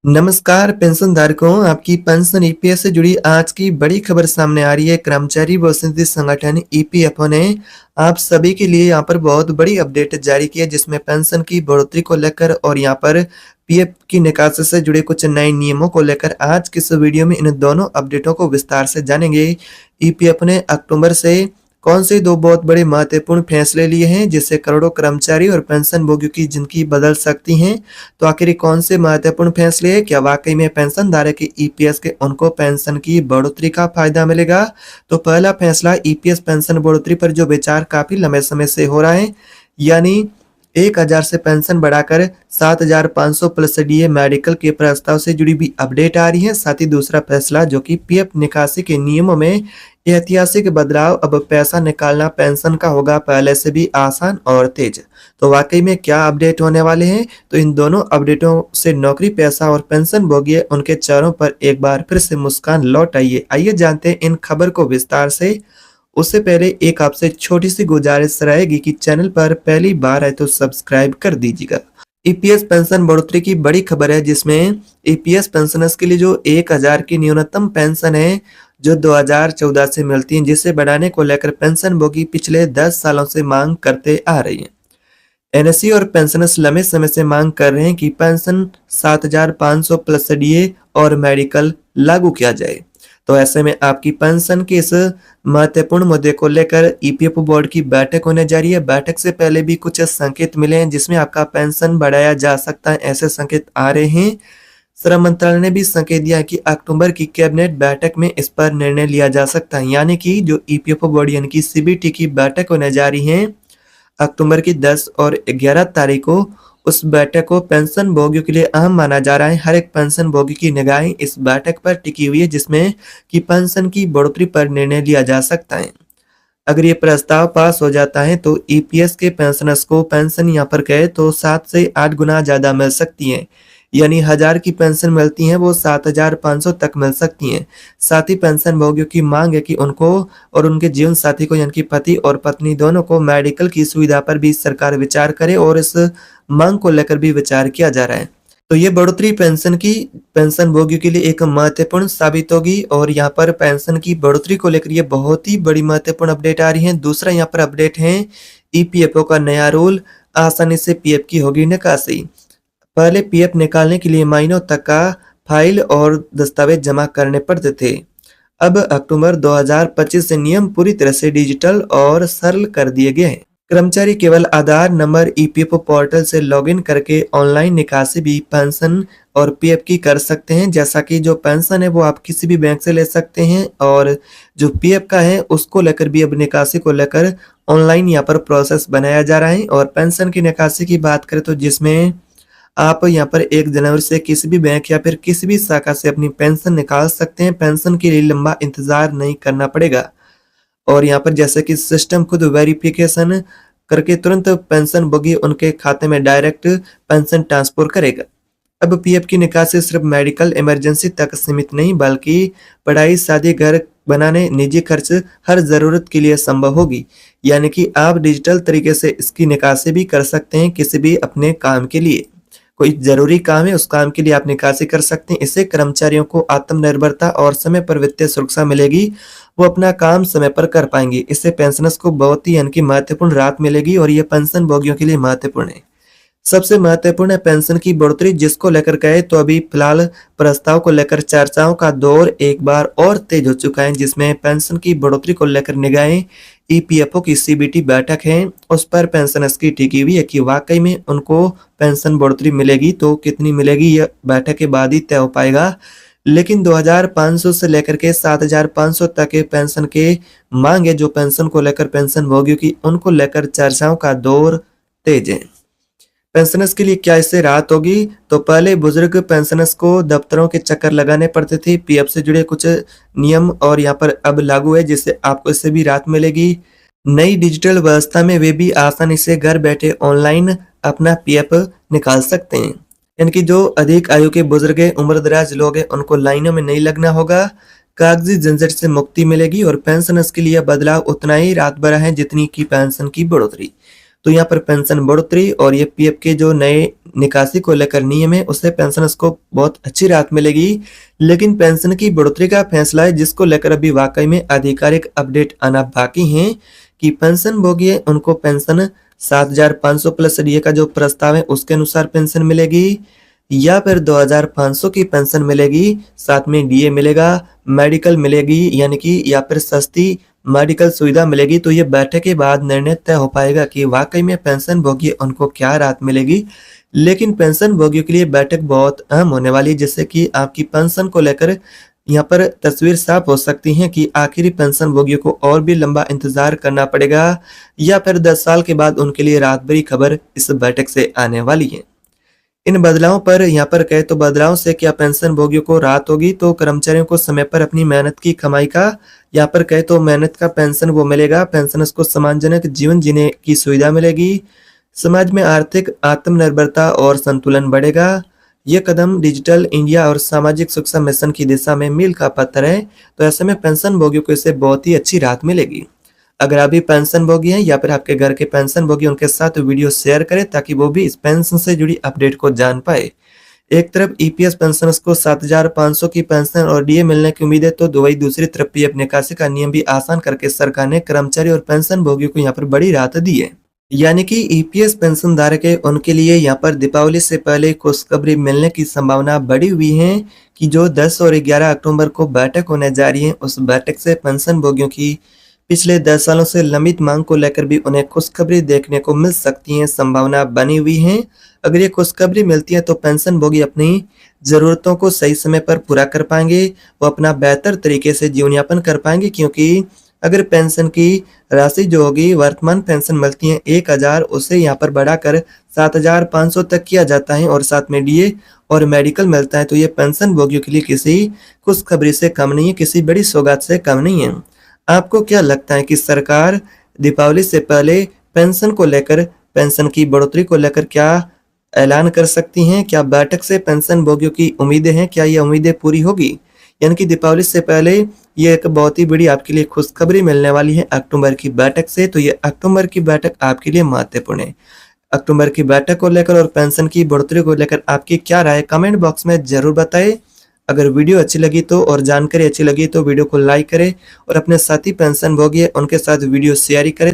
नमस्कार पेंशन धारकों, आपकी पेंशन ईपीएफ से जुड़ी आज की बड़ी खबर सामने आ रही है। कर्मचारी भविष्य संगठन ईपीएफओ ने आप सभी के लिए यहाँ पर बहुत बड़ी अपडेट जारी की है, जिसमें पेंशन की बढ़ोतरी को लेकर और यहाँ पर पीएफ की निकासी से जुड़े कुछ नए नियमों को लेकर आज की इस वीडियो में इन दोनों अपडेटों को विस्तार से जानेंगे। ईपीएफ ने अक्टूबर से कौन से दो बहुत बड़े महत्वपूर्ण फैसले लिए हैं जिससे करोड़ों कर्मचारी और पेंशन भोगियों की जिंदगी बदल सकती हैं। तो आखिर ये कौन से महत्वपूर्ण फैसले हैं? क्या वाकई में पेंशन धारक के ईपीएस के उनको पेंशन की बढ़ोतरी का फायदा मिलेगा? तो पहला फैसला, ईपीएस पेंशन बढ़ोतरी पर जो विचार काफी लंबे समय से हो रहा है, यानी 1000 से पेंशन बढ़ाकर 7500 प्लस डीए मेडिकल के प्रस्ताव से जुड़ी भी अपडेट आ रही है। साथ ही दूसरा फैसला जो कि पीएफ निकासी के नियमों में ऐतिहासिक बदलाव, अब पैसा निकालना पेंशन का होगा पहले से भी आसान और तेज। तो वाकई में क्या अपडेट होने वाले हैं? तो इन दोनों अपडेटों से नौकरी पेशा और पेंशन भोगी उनके चेहरों पर एक बार फिर से मुस्कान लौट आइए। आइए जानते हैं इन खबर को विस्तार से। उससे पहले एक आपसे छोटी सी गुजारिश रहेगी कि चैनल पर पहली बार है तो सब्सक्राइब कर दीजिएगा। ईपीएस पेंशन बढ़ोतरी की बड़ी खबर है, जिसमें ईपीएस पेंशनर्स के लिए जो 1000 की न्यूनतम पेंशन है जो 2014 से मिलती है, जिसे बढ़ाने को लेकर पेंशन भोगी पिछले 10 सालों से मांग करते आ रही है। एनएससी और पेंशनर्स लंबे समय से मांग कर रहे हैं कि पेंशन 7500 प्लस डीए और मेडिकल लागू किया जाए। तो ऐसे में आपकी पेंशन के इस महत्वपूर्ण मुद्दे को लेकर ईपीएफओ बोर्ड की बैठक होने जा रही है। बैठक से पहले भी कुछ संकेत मिले हैं जिसमें आपका पेंशन बढ़ाया जा सकता है, ऐसे संकेत आ रहे हैं। श्रम मंत्रालय ने भी संकेत दिया है कि अक्टूबर की कैबिनेट बैठक में इस पर निर्णय लिया जा सकता है, यानी कि जो ईपीएफओ बोर्ड यानी कि सीबीटी की बैठक होने जा रही है अक्टूबर की 10 और 11 तारीख को। उस बैठक को पेंशन भोगियों के लिए अहम माना जा रहा है। हर एक पेंशन भोगी की निगाहें इस बैठक पर टिकी हुई है, जिसमें कि पेंशन की बढ़ोतरी पर निर्णय लिया जा सकता है। अगर ये प्रस्ताव पास हो जाता है तो ईपीएस के पेंशनर्स को पेंशन यहाँ पर कहे तो 7 से 8 गुना ज्यादा मिल सकती है, यानी 1000 की पेंशन मिलती है वो 7500 तक मिल सकती हैं। साथ ही पेंशन भोगियों की मांग है कि उनको और उनके जीवन साथी को यानी कि पति और पत्नी दोनों को मेडिकल की सुविधा पर भी सरकार विचार करे, और इस मांग को लेकर भी विचार किया जा रहा है। तो ये बढ़ोतरी पेंशन भोगियों के लिए एक महत्वपूर्ण साबित होगी, और यहाँ पर पेंशन की बढ़ोतरी को लेकर ये बहुत ही बड़ी महत्वपूर्ण अपडेट आ रही है। दूसरा यहाँ पर अपडेट है ईपीएफओ का नया रूल, आसानी से पीएफ की होगी निकासी। पहले पीएफ निकालने के लिए महीनों तक का फाइल और दस्तावेज जमा करने पड़ते थे। अब अक्टूबर 2025 से नियम पूरी तरह से डिजिटल और सरल कर दिए गए हैं। कर्मचारी केवल आधार नंबर ईपीएफओ पोर्टल से लॉगिन करके ऑनलाइन निकासी भी पेंशन और पीएफ की कर सकते हैं। जैसा कि जो पेंशन है वो आप किसी भी बैंक से ले सकते हैं, और जो पीएफ का है उसको लेकर भी अब निकासी को लेकर ऑनलाइन यहाँ पर प्रोसेस बनाया जा रहा है। और पेंशन की निकासी की बात करें तो जिसमें आप यहाँ पर 1 जनवरी से किसी भी बैंक या फिर किसी भी शाखा से अपनी पेंशन निकाल सकते हैं। पेंशन के लिए लंबा इंतजार नहीं करना पड़ेगा, और यहाँ पर जैसे कि सिस्टम खुद वेरिफिकेशन करके तुरंत पेंशन भोगी उनके खाते में डायरेक्ट पेंशन ट्रांसफर करेगा। अब पीएफ की निकासी सिर्फ मेडिकल इमरजेंसी तक सीमित नहीं, बल्कि पढ़ाई, शादी, घर बनाने, निजी खर्च, हर जरूरत के लिए संभव होगी। यानी कि आप डिजिटल तरीके से इसकी निकासी भी कर सकते हैं। किसी भी अपने काम के लिए कोई जरूरी काम है, उस काम के लिए आप निकासी कर सकते हैं। इससे कर्मचारियों को आत्मनिर्भरता और समय पर वित्तीय सुरक्षा मिलेगी, वो अपना काम समय पर कर पाएंगे। इससे पेंशनर्स को बहुत ही यानी कि महत्वपूर्ण राहत मिलेगी, और ये पेंशन भोगियों के लिए महत्वपूर्ण है। सबसे महत्वपूर्ण है पेंशन की बढ़ोतरी, जिसको लेकर कहे तो अभी फिलहाल प्रस्ताव को लेकर चर्चाओं का दौर एक बार और तेज हो चुका है, जिसमें पेंशन की बढ़ोतरी को लेकर निगाहें ईपीएफओ की सीबीटी बैठक है उस पर पेंशनर्स की टिकी हुई है कि वाकई में उनको पेंशन बढ़ोतरी मिलेगी। तो कितनी मिलेगी यह बैठक के बाद ही तय हो पाएगा। लेकिन 2500 से लेकर के 7500 तक के पेंशन के मांग है, जो पेंशन को लेकर पेंशन भोगियों की, उनको लेकर चर्चाओं का दौर तेज है। पेंशनर्स के लिए क्या इससे राहत होगी? तो पहले बुजुर्ग पेंशनर्स को दफ्तरों के चक्कर लगाने पड़ते थे, पीएफ से जुड़े कुछ नियम और यहाँ पर अब लागू है, जिससे आपको इससे भी राहत मिलेगी। नई डिजिटल व्यवस्था में वे भी आसानी से घर बैठे ऑनलाइन अपना पीएफ निकाल सकते हैं। यानी जो अधिक आयु के बुजुर्ग है, उम्रदराज लोग हैं, उनको लाइनों में नहीं लगना होगा। कागजी झंझट से मुक्ति मिलेगी, और पेंशनर्स के लिए बदलाव उतना ही राहत भरा है जितनी की पेंशन की बढ़ोतरी। तो यहाँ पर पेंशन बढ़ोतरी और ये पीएफ के जो नए निकासी को लेकर नियम है, उससे पेंशनर्स को बहुत अच्छी राहत मिलेगी। लेकिन पेंशन की बढ़ोतरी का फैसला है जिसको लेकर अभी वाकई में आधिकारिक अपडेट आना बाकी है कि पेंशनभोगी है उनको पेंशन 7,500 प्लस डीए का जो प्रस्ताव है उसके अनुसार पेंशन मिलेगी, या फिर 2,500 की पेंशन मिलेगी, साथ में डीए मिलेगा, मेडिकल मिलेगी यानी कि या फिर सस्ती मेडिकल सुविधा मिलेगी। तो ये बैठक के बाद निर्णय तय हो पाएगा कि वाकई में पेंशन भोगी उनको क्या राहत मिलेगी। लेकिन पेंशन भोगियों के लिए बैठक बहुत अहम होने वाली है, जिससे कि आपकी पेंशन को लेकर यहाँ पर तस्वीर साफ हो सकती है कि आखिरी पेंशन भोगियों को और भी लंबा इंतजार करना पड़ेगा या फिर 10 साल के बाद उनके लिए राहत भरी खबर इस बैठक से आने वाली है। इन बदलावों पर यहाँ पर कहे तो बदलाव से क्या पेंशन भोगियों को राहत होगी, तो कर्मचारियों को समय पर अपनी मेहनत की कमाई का यहाँ पर कहे तो मेहनत का पेंशन वो मिलेगा, पेंशनर्स को सम्मानजनक जीवन जीने की सुविधा मिलेगी, समाज में आर्थिक आत्मनिर्भरता और संतुलन बढ़ेगा। ये कदम डिजिटल इंडिया और सामाजिक सुरक्षा मिशन की दिशा में मील का पत्थर है। तो ऐसे में पेंशन भोगियों को इससे बहुत ही अच्छी राहत मिलेगी। अगर आप भी पेंशन भोगी हैं या फिर आपके घर के पेंशन भोगी उनके साथ वीडियो शेयर करें ताकि वो भी इस पेंशन से जुड़ी अपडेट को जान पाए। एक तरफ ईपीएस पेंशनर्स को 7,500 की पेंशन और डीए मिलने की उम्मीद है, तो वही दूसरी तरफ पीएफ निकासी का नियम भी आसान करके सरकार ने कर्मचारी और पेंशन भोगियों को यहाँ पर बड़ी राहत दी है। यानी कि ईपीएस पेंशन धारक है उनके लिए यहाँ पर दीपावली से पहले खुशखबरी मिलने की संभावना बढ़ी हुई है कि जो 10 और 11 अक्टूबर को बैठक होने जा रही है, उस बैठक से पेंशन भोगियों की पिछले 10 सालों से लंबित मांग को लेकर भी उन्हें खुशखबरी देखने को मिल सकती है, संभावना बनी हुई है। अगर ये खुशखबरी मिलती है तो पेंशन भोगी अपनी जरूरतों को सही समय पर पूरा कर पाएंगे, वो अपना बेहतर तरीके से जीवन यापन कर पाएंगे, क्योंकि अगर पेंशन की राशि जो होगी, वर्तमान पेंशन मिलती है 1,000, उसे यहाँ पर बढ़ाकर 7,500 तक किया जाता है और साथ में डीए और मेडिकल मिलता है, तो ये पेंशन भोगियों के लिए किसी खुशखबरी से कम नहीं है, किसी बड़ी सौगात से कम नहीं है। आपको क्या लगता है कि सरकार दीपावली से पहले पेंशन को लेकर, पेंशन की बढ़ोतरी को लेकर क्या ऐलान कर सकती हैं? क्या बैठक से पेंशन भोगियों की उम्मीदें हैं, क्या ये उम्मीदें पूरी होगी? यानी कि दीपावली से पहले ये एक बहुत ही बड़ी आपके लिए खुशखबरी मिलने वाली है अक्टूबर की बैठक से। तो ये अक्टूबर की बैठक आपके लिए महत्वपूर्ण है। अक्टूबर की बैठक को लेकर और पेंशन की बढ़ोतरी को लेकर आपकी क्या राय है, कमेंट बॉक्स में जरूर बताएं। अगर वीडियो अच्छी लगी तो और जानकारी अच्छी लगी तो वीडियो को लाइक करें और अपने साथी पेंशन भोगी है उनके साथ वीडियो शेयर करें